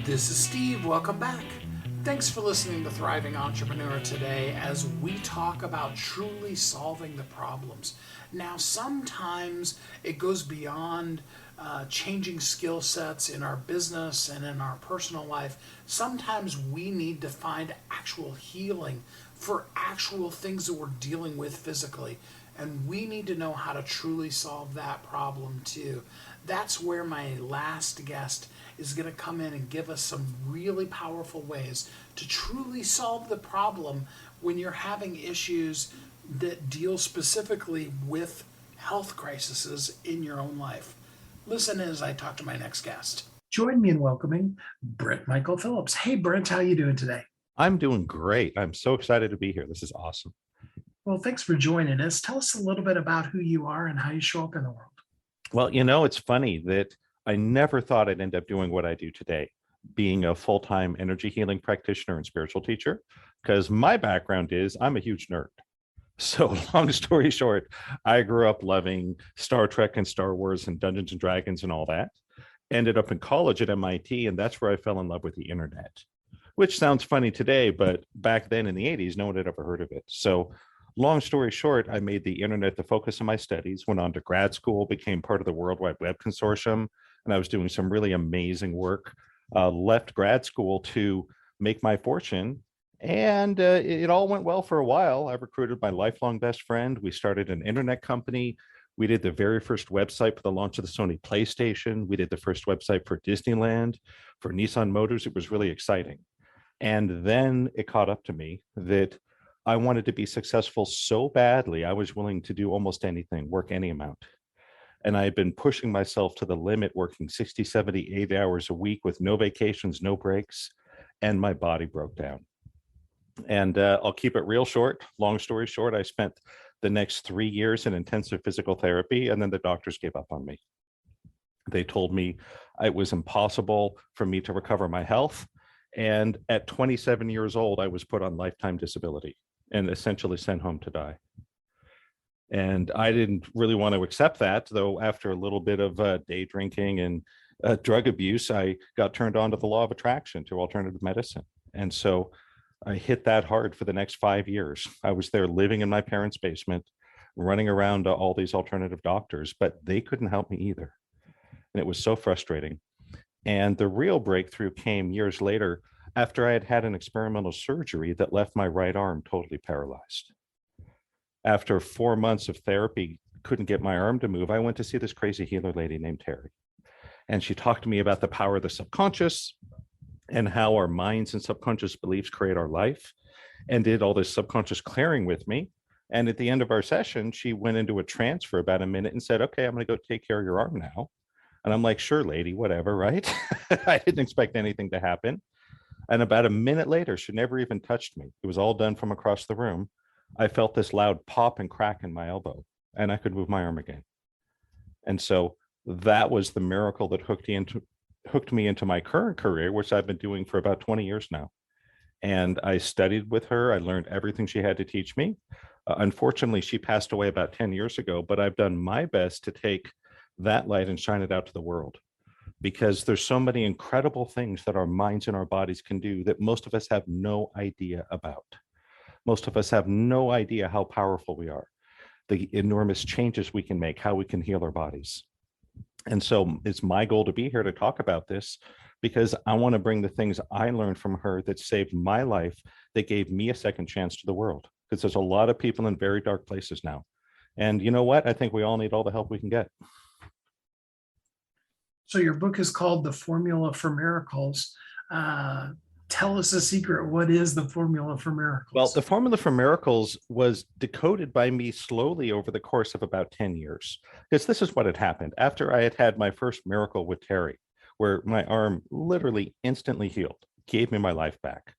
This is Steve. Welcome back. Thanks for listening to Thriving Entrepreneur today as we talk about truly solving the problems. Now, sometimes it goes beyond changing skill sets in our business and in our personal life. Sometimes we need to find actual healing for actual things that we're dealing with physically. And we need to know how to truly solve that problem too. That's where my last guest is going to come in and give us some really powerful ways to truly solve the problem when you're having issues that deal specifically with health crises in your own life. Listen as I talk to my next guest. Join me in welcoming Brent Michael Phillips. Hey, Brent, how are you doing today? I'm doing great. I'm so excited to be here. This is awesome. Well, thanks for joining us. Tell us a little bit about who you are and how you show up in the world. Well, it's funny that I never thought I'd end up doing what I do today, being a full-time energy healing practitioner and spiritual teacher, because my background is I'm a huge nerd. So long story short, I grew up loving Star Trek and Star Wars and Dungeons and Dragons and all that. Ended up in college at MIT, and that's where I fell in love with the internet, which sounds funny today, but back then in the 80s, no one had ever heard of it. So long story short, I made the internet the focus of my studies, went on to grad school, became part of the World Wide Web Consortium, and I was doing some really amazing work. Left grad school to make my fortune, and it all went well for a while. I recruited my lifelong best friend. We started an internet company. We did the very first website for the launch of the Sony PlayStation. We did the first website for Disneyland, for Nissan Motors. It was really exciting. And then it caught up to me that I wanted to be successful so badly, I was willing to do almost anything, work any amount. And I had been pushing myself to the limit, working 60, 70, 80 hours a week with no vacations, no breaks, and my body broke down. And I'll keep it real short. Long story short, I spent the next 3 years in intensive physical therapy, and then the doctors gave up on me. They told me it was impossible for me to recover my health. And at 27 years old, I was put on lifetime disability and essentially sent home to die. And I didn't really want to accept that, though after a little bit of day drinking and drug abuse, I got turned on to the law of attraction, to alternative medicine. And so I hit that hard for the next 5 years. I was there living in my parents' basement, running around to all these alternative doctors, but they couldn't help me either. And it was so frustrating. And the real breakthrough came years later after I had had an experimental surgery that left my right arm totally paralyzed. After 4 months of therapy, couldn't get my arm to move, I went to see this crazy healer lady named Terry. And she talked to me about the power of the subconscious and how our minds and subconscious beliefs create our life, and did all this subconscious clearing with me. And at the end of our session, she went into a trance for about a minute and said, okay, I'm going to go take care of your arm now. And I'm like, sure, lady, whatever, right? I didn't expect anything to happen. And about a minute later, she never even touched me. It was all done from across the room. I felt this loud pop and crack in my elbow, and I could move my arm again. And so that was the miracle that hooked me into my current career, which I've been doing for about 20 years now. And I studied with her. I learned everything she had to teach me. Unfortunately, she passed away about 10 years ago, but I've done my best to take that light and shine it out to the world, because there's so many incredible things that our minds and our bodies can do that most of us have no idea about. Most of us have no idea how powerful we are, the enormous changes we can make, how we can heal our bodies. And so it's my goal to be here to talk about this, because I want to bring the things I learned from her that saved my life, that gave me a second chance to the world, because there's a lot of people in very dark places now. And you know what? I think we all need all the help we can get. So your book is called The Formula for Miracles. Tell us the secret. What is the formula for miracles? Well, the formula for miracles was decoded by me slowly over the course of about 10 years, because this is what had happened. After I had had my first miracle with Terry, where my arm literally instantly healed, gave me my life back,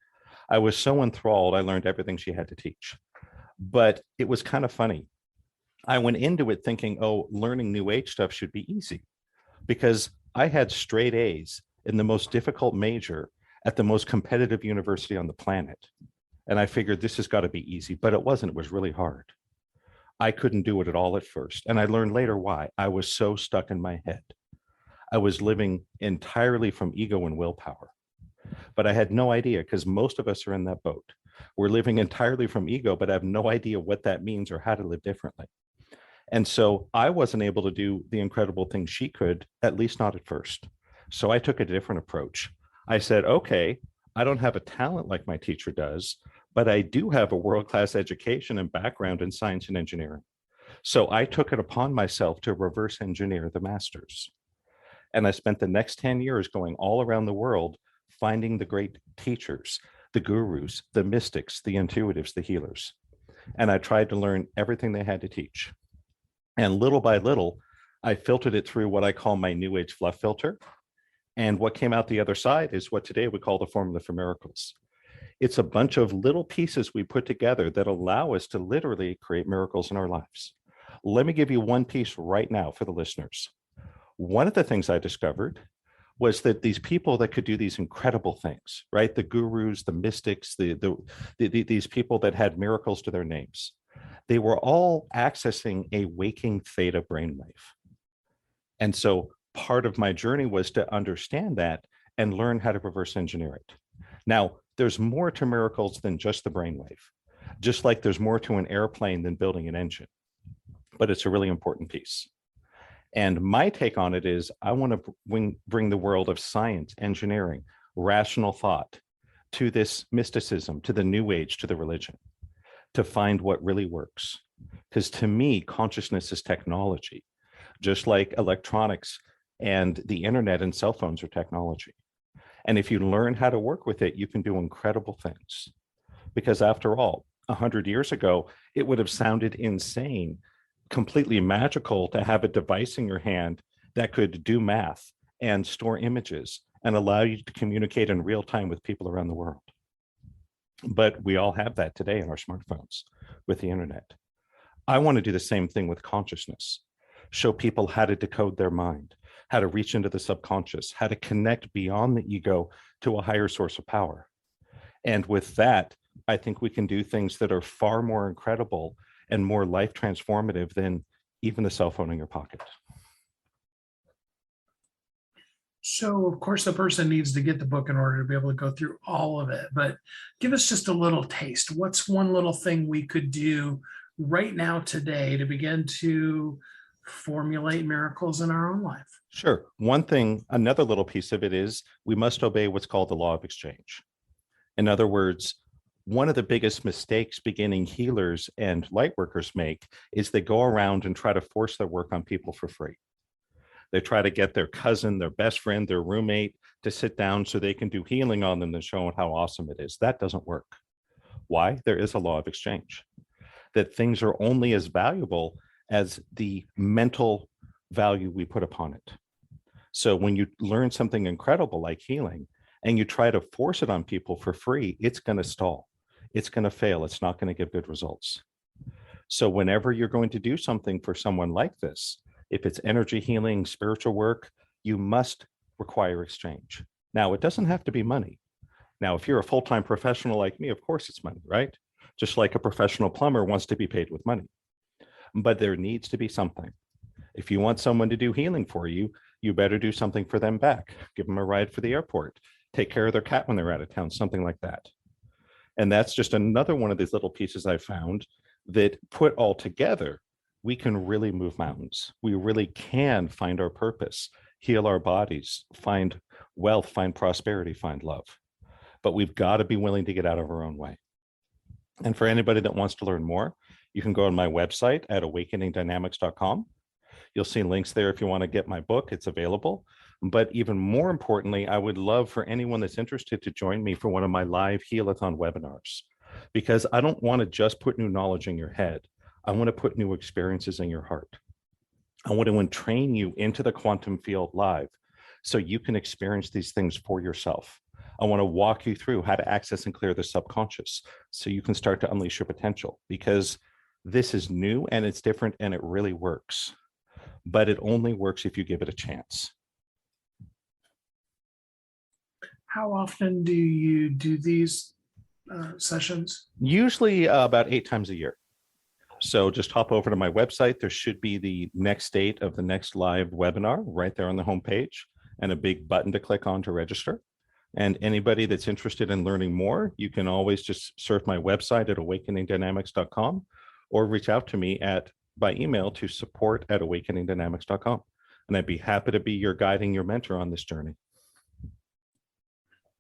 I was so enthralled, I learned everything she had to teach. But it was kind of funny. I went into it thinking, oh, learning New Age stuff should be easy, because I had straight A's in the most difficult major at the most competitive university on the planet. And I figured this has got to be easy, but it wasn't. It was really hard. I couldn't do it at all at first. And I learned later why. I was so stuck in my head. I was living entirely from ego and willpower. But I had no idea, because most of us are in that boat. We're living entirely from ego, but I have no idea what that means or how to live differently. And so I wasn't able to do the incredible things she could, at least not at first. So I took a different approach. I said, okay, I don't have a talent like my teacher does, but I do have a world-class education and background in science and engineering. So I took it upon myself to reverse engineer the masters. And I spent the next 10 years going all around the world, finding the great teachers, the gurus, the mystics, the intuitives, the healers. And I tried to learn everything they had to teach. And little by little, I filtered it through what I call my New Age fluff filter. And what came out the other side is what today we call the formula for miracles. It's a bunch of little pieces we put together that allow us to literally create miracles in our lives. Let me give you one piece right now for the listeners. One of the things I discovered was that these people that could do these incredible things, right? The gurus, the mystics, these people that had miracles to their names, they were all accessing a waking theta brainwave. And so part of my journey was to understand that and learn how to reverse engineer it. Now, there's more to miracles than just the brainwave, just like there's more to an airplane than building an engine, but it's a really important piece. And my take on it is I want to bring the world of science, engineering, rational thought to this mysticism, to the New Age, to the religion, to find what really works. Because to me, consciousness is technology, just like electronics and the internet and cell phones are technology. And if you learn how to work with it, you can do incredible things. Because after all, 100 years ago, it would have sounded insane, completely magical to have a device in your hand that could do math and store images and allow you to communicate in real time with people around the world. But we all have that today in our smartphones with the internet. I want to do the same thing with consciousness, show people how to decode their mind, how to reach into the subconscious, how to connect beyond the ego to a higher source of power. And with that, I think we can do things that are far more incredible and more life transformative than even the cell phone in your pocket. So, of course, the person needs to get the book in order to be able to go through all of it. But give us just a little taste. What's one little thing we could do right now today to begin to formulate miracles in our own life? Sure. One thing, another little piece of it is we must obey what's called the law of exchange. In other words, one of the biggest mistakes beginning healers and light workers make is they go around and try to force their work on people for free. They try to get their cousin, their best friend, their roommate to sit down so they can do healing on them and show them how awesome it is. That doesn't work. Why? There is a law of exchange, that things are only as valuable as the mental value we put upon it. So when you learn something incredible like healing and you try to force it on people for free, it's going to stall. It's going to fail. It's not going to give good results. So whenever you're going to do something for someone like this, if it's energy healing, spiritual work, you must require exchange. Now, it doesn't have to be money. Now, if you're a full-time professional like me, of course it's money, right? Just like a professional plumber wants to be paid with money. But there needs to be something. If you want someone to do healing for you, you better do something for them back. Give them a ride for the airport. Take care of their cat when they're out of town, something like that. And that's just another one of these little pieces I found that put all together, we can really move mountains. We really can find our purpose, heal our bodies, find wealth, find prosperity, find love. But we've got to be willing to get out of our own way. And for anybody that wants to learn more, you can go on my website at awakeningdynamics.com. You'll see links there if you want to get my book. It's available. But even more importantly, I would love for anyone that's interested to join me for one of my live Healathon webinars, because I don't want to just put new knowledge in your head. I want to put new experiences in your heart. I want to entrain you into the quantum field live so you can experience these things for yourself. I want to walk you through how to access and clear the subconscious so you can start to unleash your potential, because this is new and it's different and it really works. But it only works if you give it a chance. How often do you do these sessions? Usually about 8 times a year. So just hop over to my website. There should be the next date of the next live webinar right there on the homepage and a big button to click on to register. And anybody that's interested in learning more, you can always just surf my website at awakeningdynamics.com or reach out to me by email to support@awakeningdynamics.com. And I'd be happy to be your guiding, your mentor on this journey.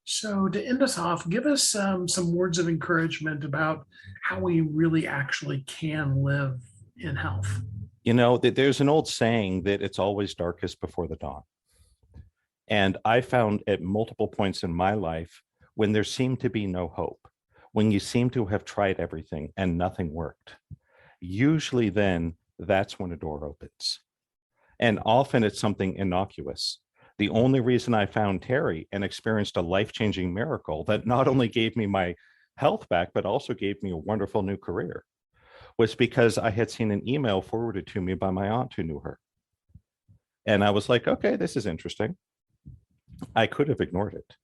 So to end us off, give us some words of encouragement about how we really actually can live in health. There's an old saying that it's always darkest before the dawn. And I found at multiple points in my life when there seemed to be no hope, when you seem to have tried everything and nothing worked, usually then that's when a door opens. And often it's something innocuous. The only reason I found Terry and experienced a life-changing miracle that not only gave me my health back, but also gave me a wonderful new career was because I had seen an email forwarded to me by my aunt who knew her. And I was like, okay, this is interesting. I could have ignored it.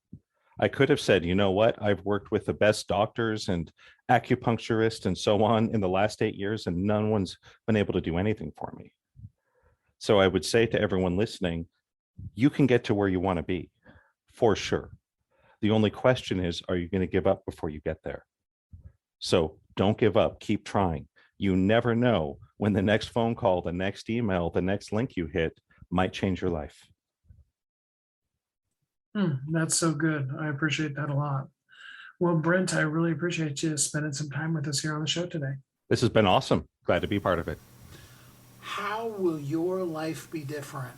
I could have said, you know what? I've worked with the best doctors and acupuncturists and so on in the last 8 years, and no one's been able to do anything for me. So I would say to everyone listening, you can get to where you want to be, for sure. The only question is, are you going to give up before you get there? So don't give up. Keep trying. You never know when the next phone call, the next email, the next link you hit might change your life. That's so good. I appreciate that a lot. Well, Brent, I really appreciate you spending some time with us here on the show today. This has been awesome. Glad to be part of it. How will your life be different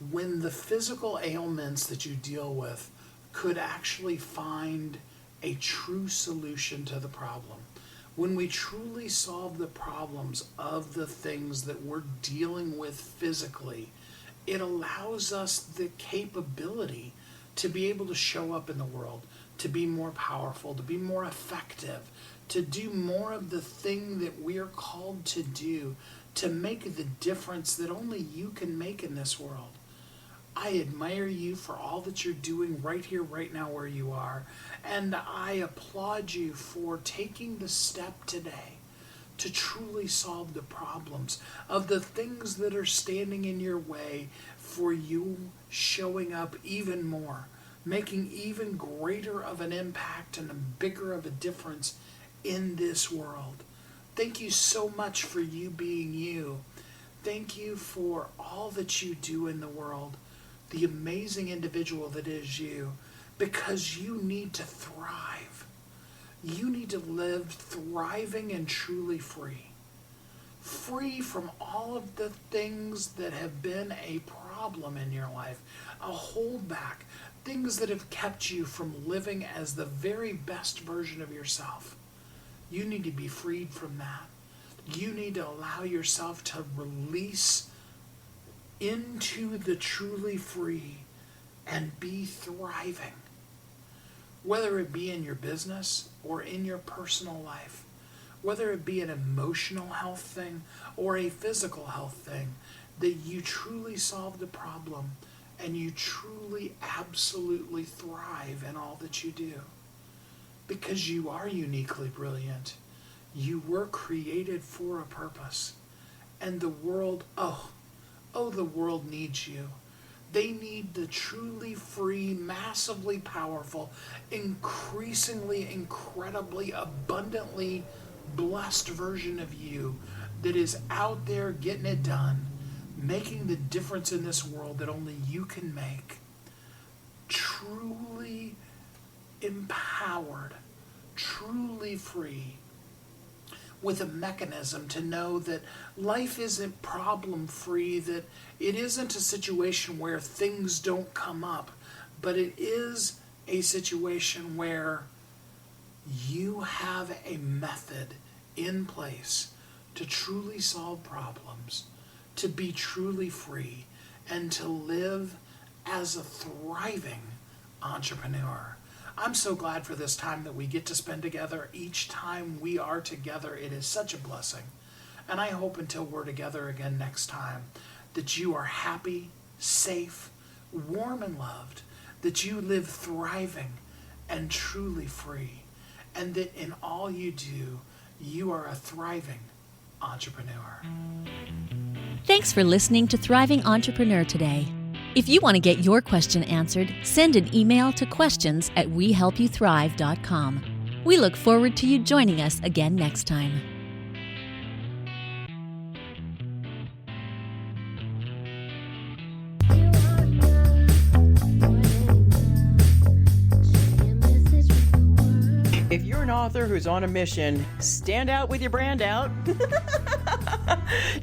when the physical ailments that you deal with could actually find a true solution to the problem? When we truly solve the problems of the things that we're dealing with physically, it allows us the capability to be able to show up in the world, to be more powerful, to be more effective, to do more of the thing that we're called to do, to make the difference that only you can make in this world. I admire you for all that you're doing right here, right now, where you are. And I applaud you for taking the step today to truly solve the problems of the things that are standing in your way for you showing up even more, making even greater of an impact and a bigger of a difference in this world. Thank you so much for you being you. Thank you for all that you do in the world, the amazing individual that is you, because you need to thrive. You need to live thriving and truly free. Free from all of the things that have been a problem in your life, a holdback, things that have kept you from living as the very best version of yourself. You need to be freed from that. You need to allow yourself to release into the truly free and be thriving. Whether it be in your business or in your personal life, whether it be an emotional health thing or a physical health thing, that you truly solve the problem and you truly absolutely thrive in all that you do. Because you are uniquely brilliant. You were created for a purpose. And the world, the world needs you. They need the truly free, massively powerful, increasingly, incredibly, abundantly blessed version of you that is out there getting it done, making the difference in this world that only you can make. Truly empowered, truly free, with a mechanism to know that life isn't problem-free, that it isn't a situation where things don't come up, but it is a situation where you have a method in place to truly solve problems, to be truly free, and to live as a thriving entrepreneur. I'm so glad for this time that we get to spend together. Each time we are together, it is such a blessing. And I hope until we're together again next time, that you are happy, safe, warm, and loved, that you live thriving and truly free, and that in all you do, you are a thriving entrepreneur. Thanks for listening to Thriving Entrepreneur today. If you want to get your question answered, send an email to questions@wehelpyouthrive.com. We look forward to you joining us again next time. If you're an author who's on a mission, stand out with your brand out.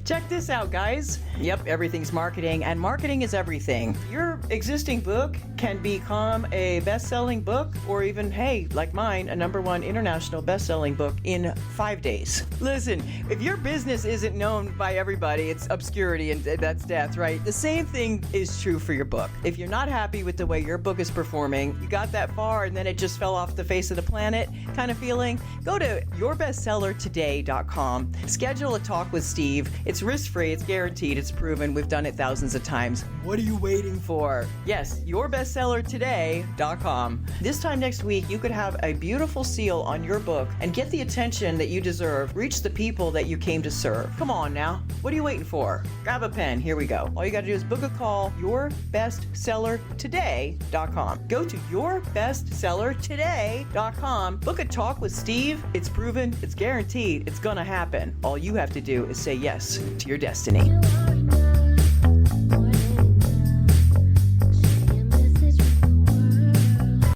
Check this out, guys. Yep, everything's marketing, and marketing is everything. Your existing book can become a best-selling book, or even, hey, like mine, a #1 international best-selling book in 5 days. Listen, if your business isn't known by everybody, it's obscurity and that's death, right? The same thing is true for your book. If you're not happy with the way your book is performing, you got that far and then it just fell off the face of the planet kind of feeling, go to yourbestsellertoday.com. Schedule a talk with Steve. It's risk-free, it's guaranteed, it's proven. We've done it thousands of times. What are you waiting for? Yes, yourbestsellertoday.com. This time next week, you could have a beautiful seal on your book and get the attention that you deserve. Reach the people that you came to serve. Come on now. What are you waiting for? Grab a pen. Here we go. All you got to do is book a call. Yourbestsellertoday.com. Go to yourbestsellertoday.com. Book a talk with Steve. It's proven. It's guaranteed. It's going to happen. All you have to do is say yes to your destiny.